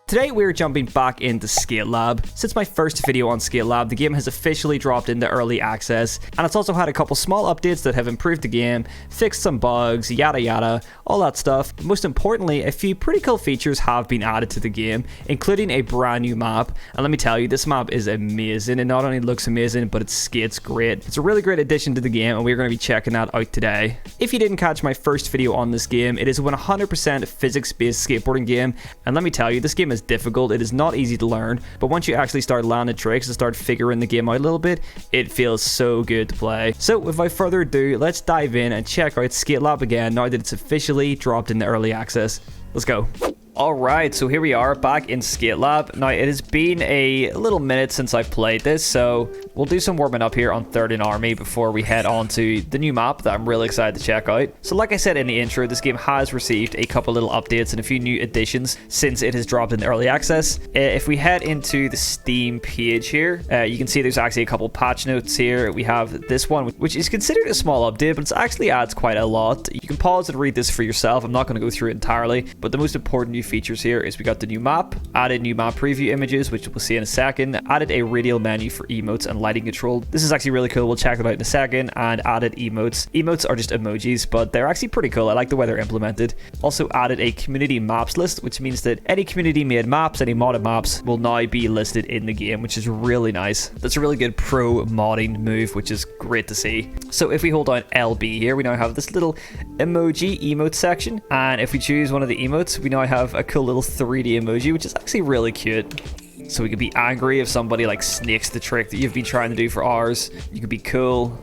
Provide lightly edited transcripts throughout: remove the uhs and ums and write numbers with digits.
Today we're jumping back into SkateLab. Since my first video on SkateLab, the game has officially dropped into early access, and it's also had a couple small updates that have improved the game, fixed some bugs, yada yada, all that stuff. Most importantly, a few pretty cool features have been added to the game, including a brand new map. And let me tell you, this map is amazing. It not only looks amazing, but it skates great. It's a really great addition to the game, and we're going to be checking that out today. If you didn't catch my first video on this game, it is a 100% physics-based skateboarding game, and let me tell you, this game is difficult. It is not easy to learn, but once you actually start landing tricks and start figuring the game out a little bit, it feels so good to play. So without further ado, let's dive in and check out SkateLab again now that it's officially dropped into early access. Let's go. Alright, so here we are back in SkateLab. Now, it has been a little minute since I've played this, so we'll do some warming up here on 3rd and Army before we head on to the new map that I'm really excited to check out. So like I said in the intro, this game has received a couple little updates and a few new additions since it has dropped into early access. If we head into the Steam page here, you can see there's actually a couple patch notes here. We have this one, which is considered a small update, but it actually adds quite a lot. You can pause and read this for yourself. I'm not going to go through it entirely, but the most important new features here is we got the new map, added new map preview images, which we'll see in a second, added a radial menu for emotes and lighting control. This is actually really cool. We'll check it out in a second. And added emotes. Emotes are just emojis, but they're actually pretty cool. I like the way they're implemented. Also added a community maps list, which means that any community made maps, any modded maps will now be listed in the game, which is really nice. That's a really good pro modding move, which is great to see. So if we hold down LB here, we now have this little emoji emote section, and if we choose one of the emotes, we now have a cool little 3D emoji, which is actually really cute. So we could be angry if somebody like snakes the trick that you've been trying to do for hours. You could be cool.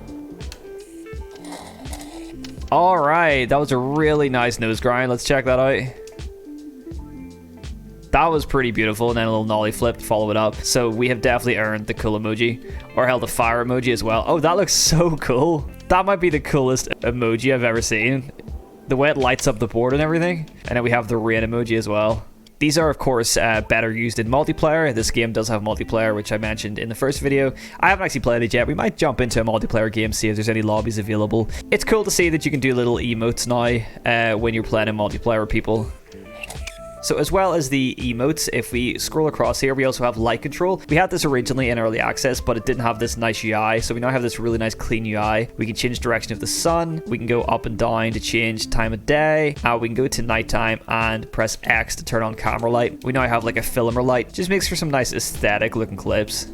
Alright, that was a really nice nose grind. Let's check that out. That was pretty beautiful, and then a little nollie flip to follow it up. So we have definitely earned the cool emoji, or hell, the fire emoji as well. Oh, that looks so cool. That might be the coolest emoji I've ever seen. The way it lights up the board and everything. And then we have the rain emoji as well. These are, of course, better used in multiplayer. This game does have multiplayer, which I mentioned in the first video. I haven't actually played it yet. We might jump into a multiplayer game, see if there's any lobbies available. It's cool to see that you can do little emotes now when you're playing in multiplayer with people. So as well as the emotes, if we scroll across here, we also have light control. We had this originally in early access, but it didn't have this nice UI. So we now have this really nice clean UI. We can change direction of the sun. We can go up and down to change time of day. We can go to nighttime and press X to turn on camera light. We now have like a filmer light. Just makes for some nice aesthetic looking clips.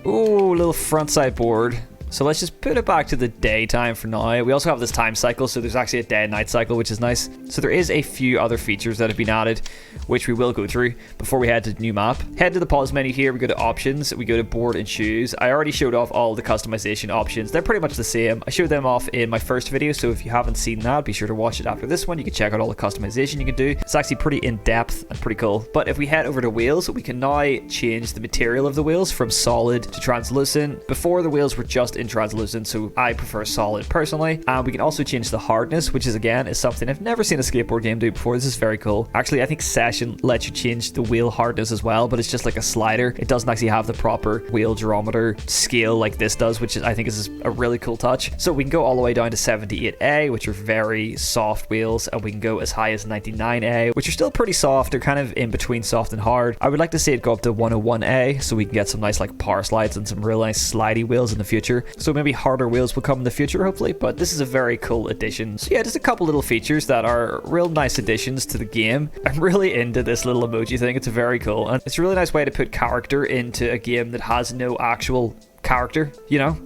Ooh, little front side board. So let's just put it back to the daytime for now. We also have this time cycle, so there's actually a day and night cycle, which is nice. So there is a few other features that have been added, which we will go through before we head to the new map. Head to the pause menu here, we go to options, we go to board and shoes. I already showed off all the customization options. They're pretty much the same. I showed them off in my first video, so if you haven't seen that, be sure to watch it after this one. You can check out all the customization you can do. It's actually pretty in-depth and pretty cool. But if we head over to wheels, we can now change the material of the wheels from solid to translucent. Before, the wheels were just in translucent, so I prefer solid personally. And we can also change the hardness, which is something I've never seen a skateboard game do before. This is very cool. Actually, I think Session lets you change the wheel hardness as well, but it's just like a slider. It doesn't actually have the proper wheel geometer scale like this does, which I think is a really cool touch. So we can go all the way down to 78A, which are very soft wheels, and we can go as high as 99A, which are still pretty soft. They're kind of in between soft and hard. I would like to see it go up to 101A, so we can get some nice like power slides and some real nice slidey wheels in the future. So maybe harder wheels will come in the future, hopefully, but this is a very cool addition. So yeah, just a couple little features that are real nice additions to the game. I'm really into this little emoji thing. It's very cool, and it's a really nice way to put character into a game that has no actual character, you know?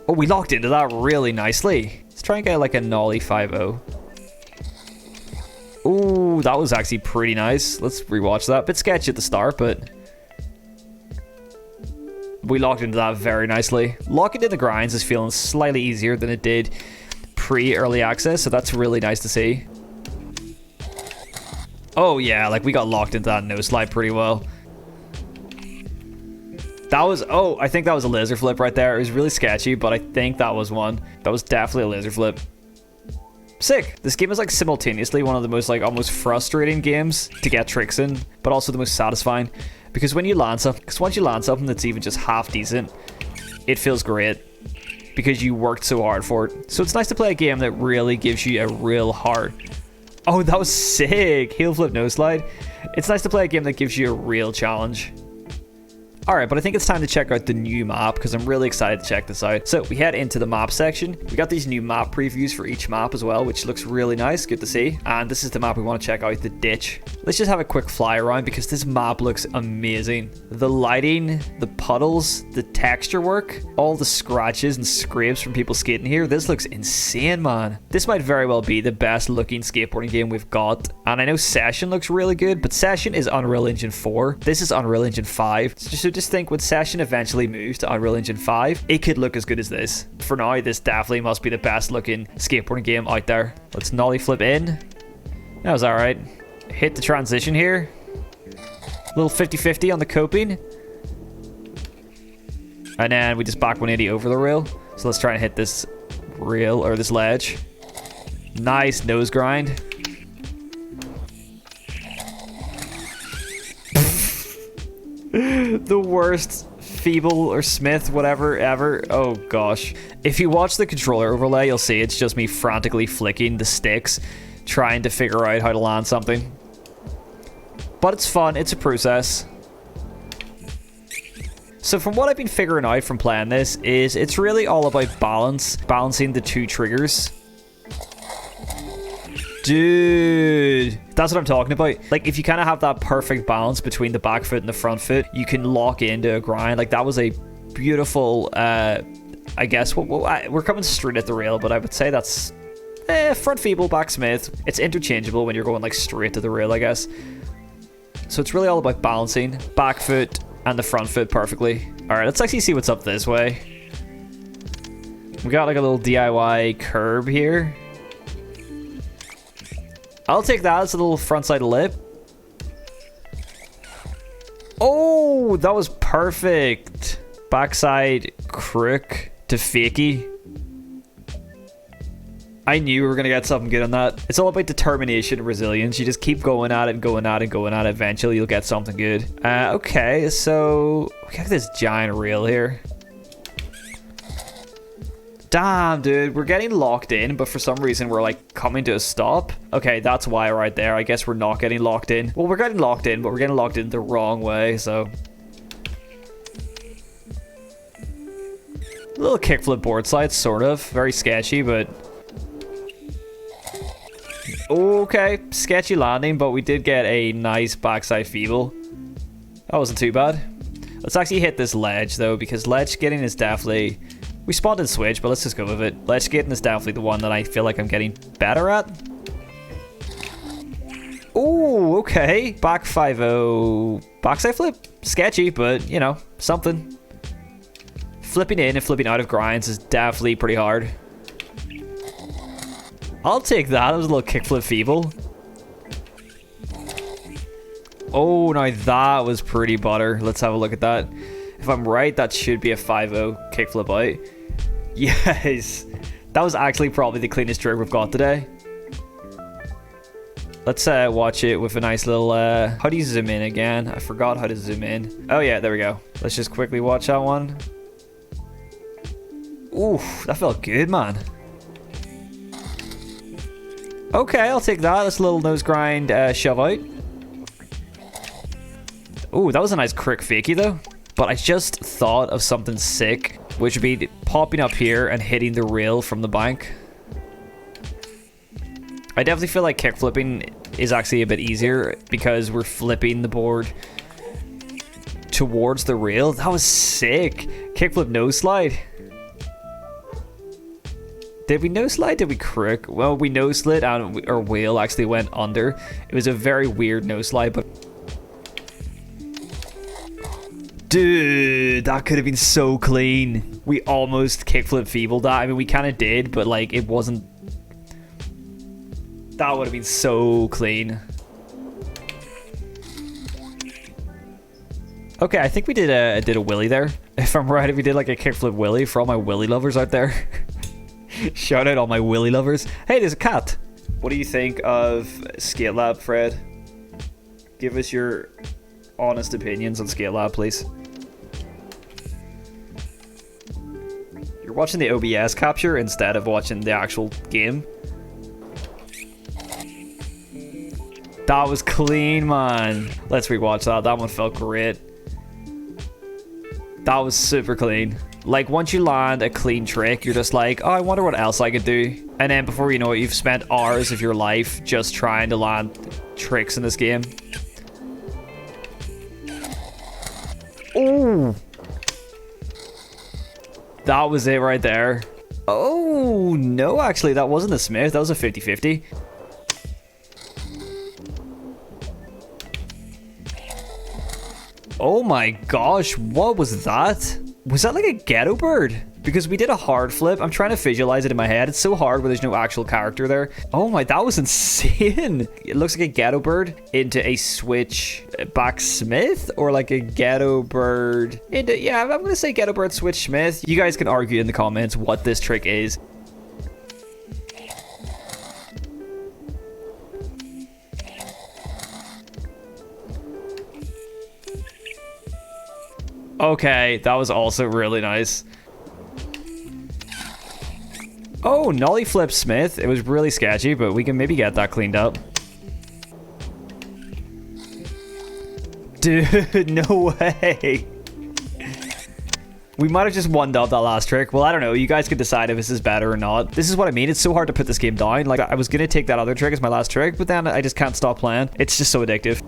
Oh, we locked into that really nicely. Let's try and get like a nollie 5-0. Ooh, that was actually pretty nice. Let's rewatch that. Bit sketchy at the start, but we locked into that very nicely. Locking in the grinds is feeling slightly easier than it did pre-early access, so that's really nice to see. Oh yeah, like we got locked into that nose slide pretty well. That was, oh, I think that was a laser flip right there. It was really sketchy, but I think that was one. That was definitely a laser flip. Sick. This game is like simultaneously one of the most like almost frustrating games to get tricks in, but also the most satisfying. Because when you land something, once you land something that's even just half decent, it feels great because you worked so hard for it. So it's nice to play a game that really gives you a real hard. Oh, that was sick. Heel flip, no slide. It's nice to play a game that gives you a real challenge. Alright, but I think it's time to check out the new map because I'm really excited to check this out. So we head into the map section. We got these new map previews for each map as well, which looks really nice. Good to see. And this is the map we want to check out, the ditch. Let's just have a quick fly around because this map looks amazing. The lighting, the puddles, the texture work, all the scratches and scrapes from people skating here. This looks insane, man. This might very well be the best looking skateboarding game we've got. And I know Session looks really good, but Session is Unreal Engine 4. This is Unreal Engine 5. So just think when Session eventually moves to Unreal Engine 5, it could look as good as this. For now, this definitely must be the best looking skateboarding game out there. Let's nollie flip in. That was alright. Hit the transition here. Little 50-50 on the coping. And then we just back 180 over the rail. So let's try and hit this rail or this ledge. Nice nose grind. The worst feeble or smith whatever ever. Oh gosh, if you watch the controller overlay, you'll see it's just me frantically flicking the sticks trying to figure out how to land something, but it's fun. It's a process. So from what I've been figuring out from playing this is it's really all about balancing the two triggers. Dude, that's what I'm talking about. Like, if you kind of have that perfect balance between the back foot and the front foot, you can lock into a grind. Like, that was a beautiful, I guess, we're coming straight at the rail, but I would say that's front feeble, back smith. It's interchangeable when you're going, like, straight to the rail, I guess. So it's really all about balancing back foot and the front foot perfectly. All right, let's actually see what's up this way. We got, like, a little DIY curb here. I'll take that. It's a little frontside lip. Oh, that was perfect. Backside crook to fakie. I knew we were going to get something good on that. It's all about determination and resilience. You just keep going at it and going at it and going at it. Eventually, you'll get something good. Okay, so we got this giant reel here. Damn, dude, we're getting locked in, but for some reason we're like coming to a stop. Okay, that's why right there. I guess we're not getting locked in. Well, we're getting locked in, but we're getting locked in the wrong way, so. A little kickflip board slide, sort of. Very sketchy, but. Okay, sketchy landing, but we did get a nice backside feeble. That wasn't too bad. Let's actually hit this ledge, though, because ledge skating is definitely. We spawned in switch, but let's just go with it. Ledge skating is definitely the one that I feel like I'm getting better at. Oh, okay. Back 5-0. Backside flip. Sketchy, but, you know, something. Flipping in and flipping out of grinds is definitely pretty hard. I'll take that. It was a little kickflip feeble. Oh, now that was pretty butter. Let's have a look at that. If I'm right, that should be a 5-0 kickflip out. Yes, that was actually probably the cleanest trick we've got today. Let's watch it with a nice little, how do you zoom in again? I forgot how to zoom in. Oh yeah, there we go. Let's just quickly watch that one. Ooh, that felt good, man. Okay, I'll take that. That's a little nose grind shove out. Ooh, that was a nice crick fakie though. But I just thought of something sick, which would be popping up here and hitting the rail from the bank. I definitely feel like kickflipping is actually a bit easier because we're flipping the board towards the rail. That was sick. Kickflip nose slide. Did we nose slide? Did we crook? Well, we nose slid and our wheel actually went under. It was a very weird nose slide, but dude, that could have been so clean. We almost kickflip feebled that. I mean, we kind of did, but like it wasn't. That would have been so clean. Okay, I think we did a wheelie there. If I'm right, if we did like a kickflip wheelie for all my wheelie lovers out there. Shout out all my wheelie lovers. Hey, there's a cat. What do you think of SkateLab, Fred? Give us your honest opinions on SkateLab, please. You're watching the OBS capture instead of watching the actual game. That was clean, man. Let's rewatch that. That one felt great. That was super clean. Like, once you land a clean trick, you're just like, oh, I wonder what else I could do. And then before you know it, you've spent hours of your life just trying to land tricks in this game. Oh, that was it right there. Oh, no, actually, that wasn't a Smith. That was a 50-50. Oh my gosh, what was that? Was that like a ghetto bird? Because we did a hard flip. I'm trying to visualize it in my head. It's so hard when there's no actual character there. Oh my, that was insane. It looks like a ghetto bird into a switch back Smith, or like a ghetto bird into, yeah, I'm gonna say ghetto bird switch Smith. You guys can argue in the comments what this trick is. Okay, that was also really nice. Oh, nollie flip Smith. It was really sketchy, but we can maybe get that cleaned up. Dude, no way. We might have just one-dubbed that last trick. Well, I don't know. You guys can decide if this is better or not. This is what I mean. It's so hard to put this game down. Like, I was going to take that other trick as my last trick, but then I just can't stop playing. It's just so addictive.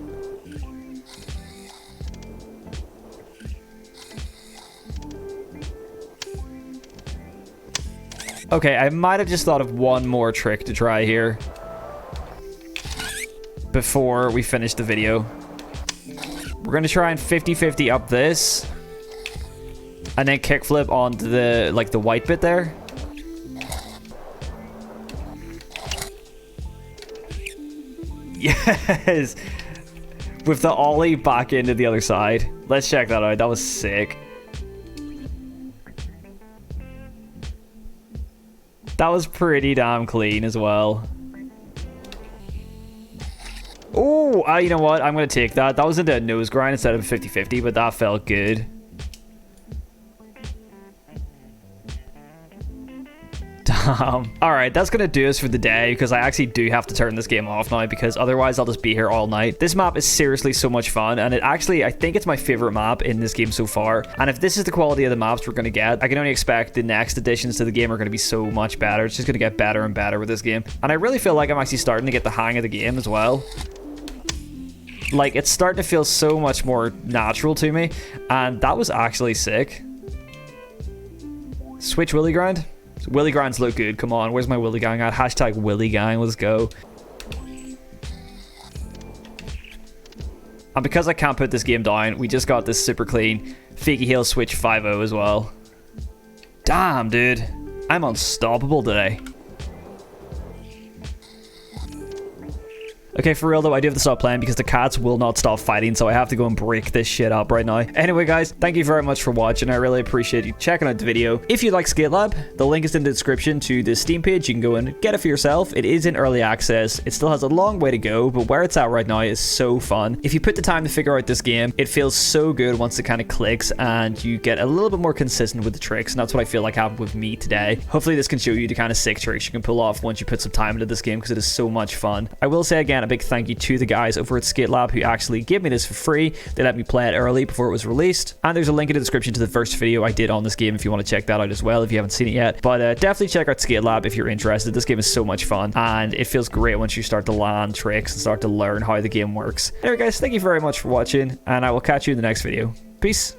Okay, I might have just thought of one more trick to try here before we finish the video. We're going to try and 50-50 up this and then kickflip onto the, like, the white bit there. Yes! With the ollie back into the other side. Let's check that out. That was sick. That was pretty damn clean as well. Oh, you know what? I'm going to take that. That was into a nose grind instead of a 50-50, but that felt good. Damn. Alright, that's gonna do us for the day, because I actually do have to turn this game off now, because otherwise I'll just be here all night. This map is seriously so much fun, and it actually, I think it's my favorite map in this game so far. And if this is the quality of the maps we're gonna get, I can only expect the next additions to the game are gonna be so much better. It's just gonna get better and better with this game. And I really feel like I'm actually starting to get the hang of the game as well. Like, it's starting to feel so much more natural to me, and that was actually sick. Switch Willy Grind? Willy Grinds look good. Come on, where's my Willy Gang at? Hashtag Willy Gang, let's go. And because I can't put this game down, we just got this super clean Fakey Heel Switch 5-0 as well. Damn, dude. I'm unstoppable today. Okay, for real though, I do have to stop playing because the cats will not stop fighting, so I have to go and break this shit up right now. Anyway, guys, thank you very much for watching. I really appreciate you checking out the video. If you like SkateLab, the link is in the description to the Steam page. You can go and get it for yourself. It is in early access. It still has a long way to go, but where it's at right now is so fun. If you put the time to figure out this game, it feels so good once it kind of clicks and you get a little bit more consistent with the tricks, and that's what I feel like happened with me today. Hopefully this can show you the kind of sick tricks you can pull off once you put some time into this game, because it is so much fun. I will say again, a big thank you to the guys over at SkateLab who actually gave me this for free. They let me play it early before it was released, and there's a link in the description to the first video I did on this game if you want to check that out as well if you haven't seen it yet. But definitely check out SkateLab if you're interested. This game is so much fun, and it feels great once you start to land tricks and start to learn how the game works. Anyway guys, thank you very much for watching, and I will catch you in the next video. Peace.